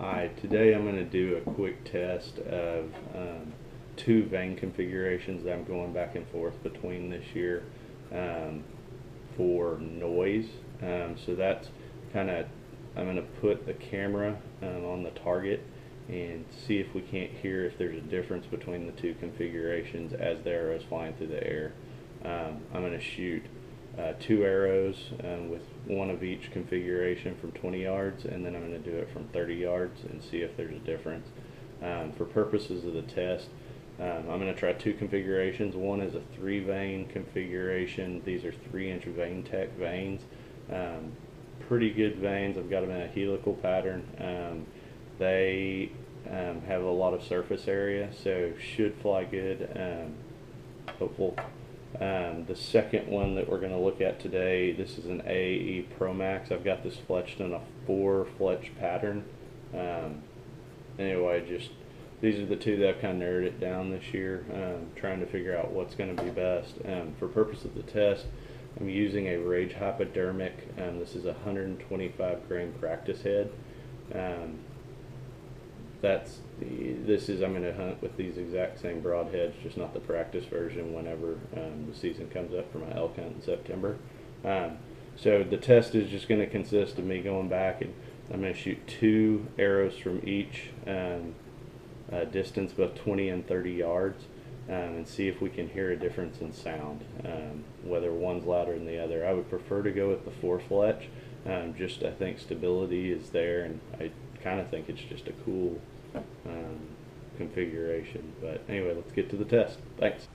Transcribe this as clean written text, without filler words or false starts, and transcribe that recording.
Hi, today I'm going to do a quick test of two Vane configurations that I'm going back and forth between this year for noise. So that's kind of, I'm going to put the camera on the target and see if we can't hear if there's a difference between the two configurations as the arrows flying through the air. I'm going to shoot two arrows with one of each configuration from 20 yards, and then I'm going to do it from 30 yards and see if there's a difference. For purposes of the test, I'm going to try two configurations. One is a 3-vane configuration. These are 3-inch Vanetec vanes. Pretty good vanes. I've got them in a helical pattern. They have a lot of surface area, so should fly good. Hopeful. The second one that we're going to look at today, this is an AAE Pro Max. I've got this fletched in a 4 Fletch pattern. Anyway, these are the two that I've kind of narrowed it down this year, trying to figure out what's going to be best. For purpose of the test, I'm using a Rage hypodermic. This is a 125 grain practice head. I'm going to hunt with these exact same broadheads, just not the practice version whenever the season comes up for my elk hunt in September. So the test is just going to consist of me going back, and I'm going to shoot two arrows from each distance, both 20 and 30 yards, and see if we can hear a difference in sound, whether one's louder than the other. I would prefer to go with the 4 Fletch. I think stability is there, and I kind of think it's just a cool configuration. But anyway, let's get to the test. Thanks.